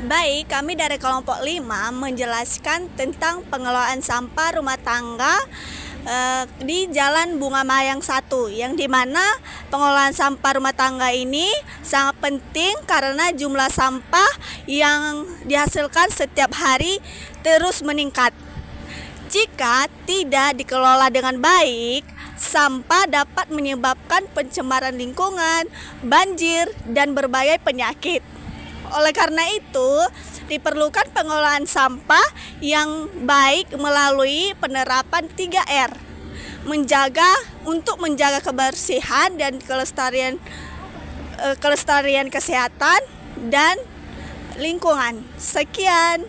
Baik, kami dari kelompok 5 menjelaskan tentang pengelolaan sampah rumah tangga di Jalan Bunga Mayang 1, yang dimana pengelolaan sampah rumah tangga ini sangat penting karena jumlah sampah yang dihasilkan setiap hari terus meningkat. Jika tidak dikelola dengan baik, sampah dapat menyebabkan pencemaran lingkungan, banjir, dan berbagai penyakit. Oleh karena itu, diperlukan pengelolaan sampah yang baik melalui penerapan 3R. Untuk menjaga kebersihan dan kelestarian kesehatan dan lingkungan. Sekian.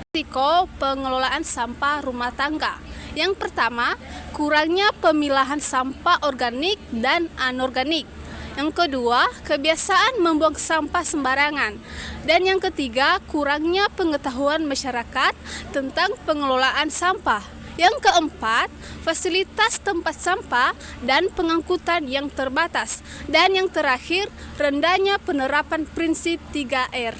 Risiko pengelolaan sampah rumah tangga. Yang pertama, kurangnya pemilahan sampah organik dan anorganik. Yang kedua, kebiasaan membuang sampah sembarangan. Dan yang ketiga, kurangnya pengetahuan masyarakat tentang pengelolaan sampah. Yang keempat, fasilitas tempat sampah dan pengangkutan yang terbatas. Dan yang terakhir, rendahnya penerapan prinsip 3R.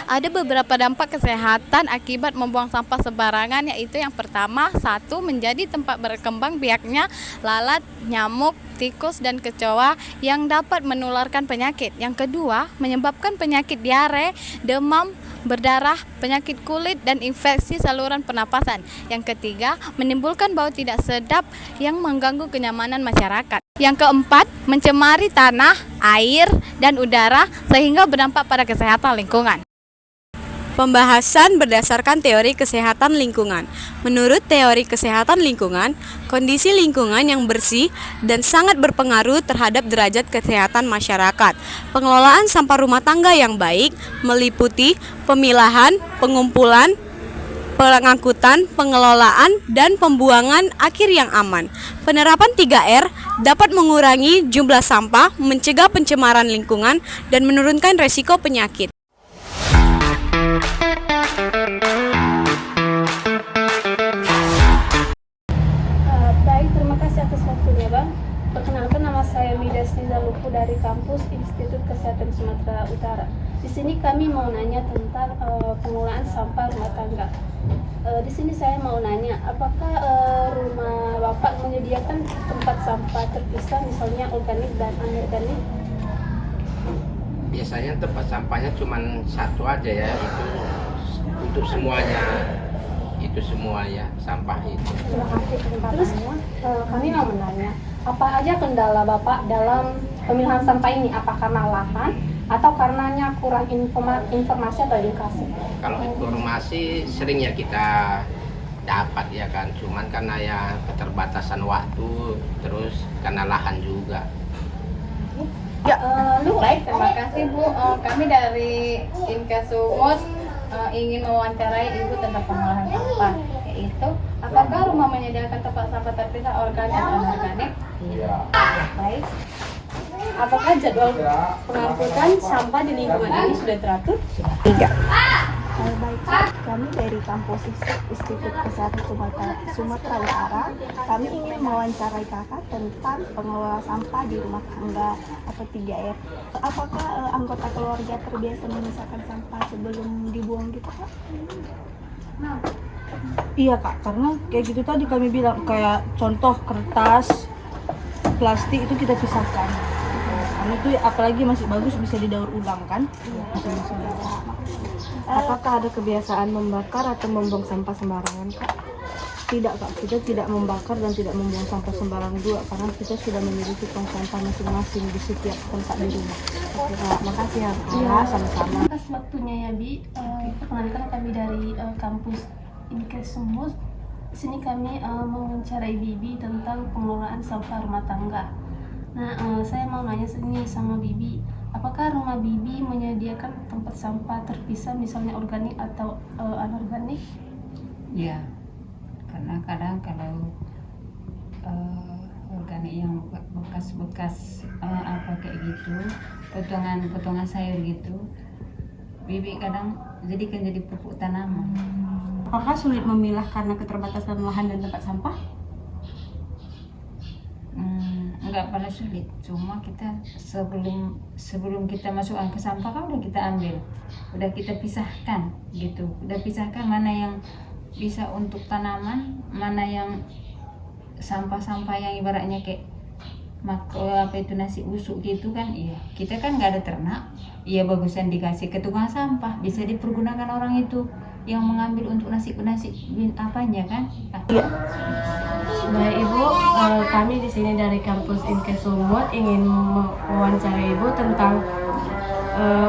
Ada beberapa dampak kesehatan akibat membuang sampah sembarangan, yaitu yang pertama, satu, menjadi tempat berkembang biaknya lalat, nyamuk, tikus, dan kecoa yang dapat menularkan penyakit. Yang kedua, menyebabkan penyakit diare, demam, berdarah, penyakit kulit, dan infeksi saluran pernapasan. Yang ketiga, menimbulkan bau tidak sedap yang mengganggu kenyamanan masyarakat. Yang keempat, mencemari tanah, air, dan udara sehingga berdampak pada kesehatan lingkungan. Pembahasan berdasarkan teori kesehatan lingkungan. Menurut teori kesehatan lingkungan, kondisi lingkungan yang bersih dan sangat berpengaruh terhadap derajat kesehatan masyarakat. Pengelolaan sampah rumah tangga yang baik meliputi pemilahan, pengumpulan, pengangkutan, pengelolaan, dan pembuangan akhir yang aman. Penerapan 3R dapat mengurangi jumlah sampah, mencegah pencemaran lingkungan, dan menurunkan resiko penyakit. Baik, terima kasih atas waktunya, Bang. Perkenalkan, nama saya Midas Nizalupu dari kampus Institut Kesehatan Sumatera Utara. Di sini kami mau nanya tentang pengelolaan sampah rumah tangga. Di sini saya mau nanya, apakah rumah Bapak menyediakan tempat sampah terpisah, misalnya organik dan anorganik? Biasanya tempat sampahnya cuma satu aja ya, itu untuk semuanya, itu semua ya, sampah itu. Terima kasih kesempatannya. Kami mau menanya, apa aja kendala Bapak dalam pemilihan sampah ini? Apa karena lahan atau karenanya kurang informasi atau edukasi? Kalau informasi sering ya kita dapat ya kan, cuman karena ya keterbatasan waktu, terus karena lahan juga. Baik, terima kasih Bu. Kami dari Inkasumut ingin mewawancarai Ibu tentang pengolahan sampah, yaitu apakah rumah menyediakan tempat sampah terpisah organik dan anorganik? Iya. Baik. Apakah jadwal pengangkutan sampah di lingkungan ini sudah teratur? Tidak. Baik, kami dari kampus Institut Kesehatan Sumatera Utara, kami ingin mewawancarai kakak tentang pengelola sampah di rumah tangga atau 3R. Apakah anggota keluarga terbiasa memisahkan sampah sebelum dibuang gitu, Kak? Iya Kak, karena kayak gitu tadi kami bilang, kayak contoh kertas, plastik itu kita pisahkan. Karena itu apalagi masih bagus bisa didaur ulang kan? Masing-masing. Apakah ada kebiasaan membakar atau membuang sampah sembarangan, Kak? Tidak Kak, kita tidak membakar dan tidak membuang sampah sembarangan juga, karena kita sudah memiliki tong sampah masing-masing di setiap tempat di rumah. Oke, Kak. Makasih ya, Kak. Iya, Sama-sama. atas waktunya ya, Bi. Perkenalkan kami dari kampus Inkasumut. Di sini kami mewawancarai Bibi tentang pengelolaan sampah rumah tangga. Nah, saya mau nanya sini sama Bibi, apakah rumah Bibi menyediakan tempat sampah terpisah, misalnya organik atau anorganik? Ya, karena kadang kalau organik yang bekas-bekas apa kayak gitu, potongan sayur gitu, Bibi kadang jadikan jadi pupuk tanaman. Apakah sulit memilah karena keterbatasan lahan dan tempat sampah? nggak pada sulit, cuma kita sebelum kita masukkan ke sampah kan udah kita ambil, udah kita pisahkan gitu, udah pisahkan mana yang bisa untuk tanaman, mana yang sampah-sampah yang ibaratnya kayak nasi busuk gitu kan. Iya, kita kan nggak ada ternak, iya bagusan dikasih ke tukang sampah, bisa dipergunakan orang itu yang mengambil untuk nasi apanya kan. Baik Ibu, kami di sini dari kampus IMKES Sumut ingin mewawancarai Ibu tentang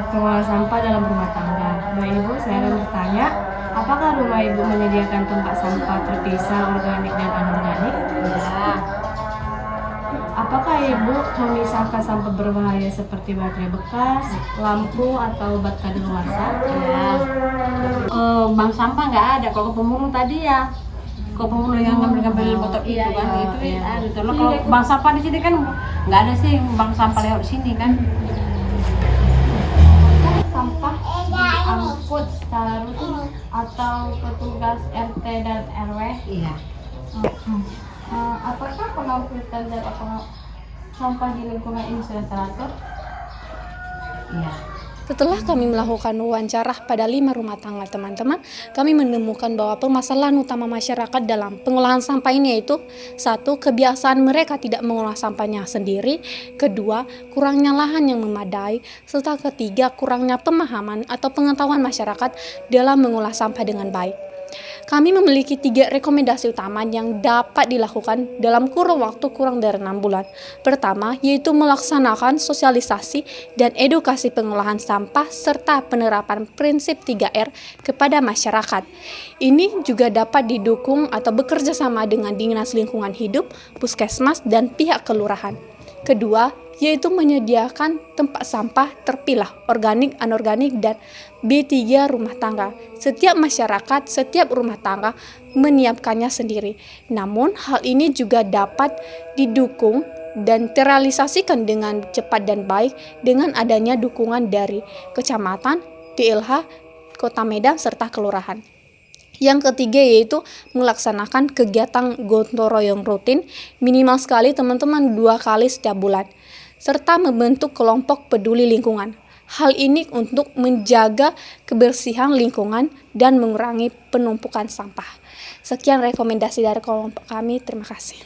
pengelolaan sampah dalam rumah tangga. Baik Ibu, saya akan bertanya, apakah rumah Ibu menyediakan tempat sampah terpisah organik dan anorganik? Ya, Apakah Ibu memisahkan sampah berbahaya seperti baterai bekas, lampu, atau obat kadaluarsa? ya. Bank sampah nggak ada. Kalau pemulung tadi ya, kalau pemulung yang ngambil botol itu kan, itu ada. Kalau bank sampah di sini kan nggak ada sih bank sampah lewat sini kan. Sampah diangkut secara rutin atau petugas RT dan RW? Iya. Apakah pengangkutan dan sampah di lingkungan ini sudah teratur? Iya. Setelah kami melakukan wawancara pada 5 rumah tangga teman-teman, kami menemukan bahwa permasalahan utama masyarakat dalam pengolahan sampah ini yaitu 1. Kebiasaan mereka tidak mengolah sampahnya sendiri, 2. Kurangnya lahan yang memadai, serta 3. Kurangnya pemahaman atau pengetahuan masyarakat dalam mengolah sampah dengan baik. Kami memiliki 3 rekomendasi utama yang dapat dilakukan dalam kurun waktu kurang dari 6 bulan. Pertama, yaitu melaksanakan sosialisasi dan edukasi pengolahan sampah serta penerapan prinsip 3R kepada masyarakat. Ini juga dapat didukung atau bekerja sama dengan Dinas Lingkungan Hidup, Puskesmas, dan pihak kelurahan. Kedua, yaitu menyediakan tempat sampah terpilah organik, anorganik, dan B3 rumah tangga. Setiap masyarakat, setiap rumah tangga menyiapkannya sendiri. Namun, hal ini juga dapat didukung dan terrealisasikan dengan cepat dan baik dengan adanya dukungan dari kecamatan, DLH, Kota Medan, serta kelurahan. Yang ketiga yaitu melaksanakan kegiatan gotong royong rutin minimal sekali teman-teman 2 kali setiap bulan, serta membentuk kelompok peduli lingkungan. Hal ini untuk menjaga kebersihan lingkungan dan mengurangi penumpukan sampah. Sekian rekomendasi dari kelompok kami, terima kasih.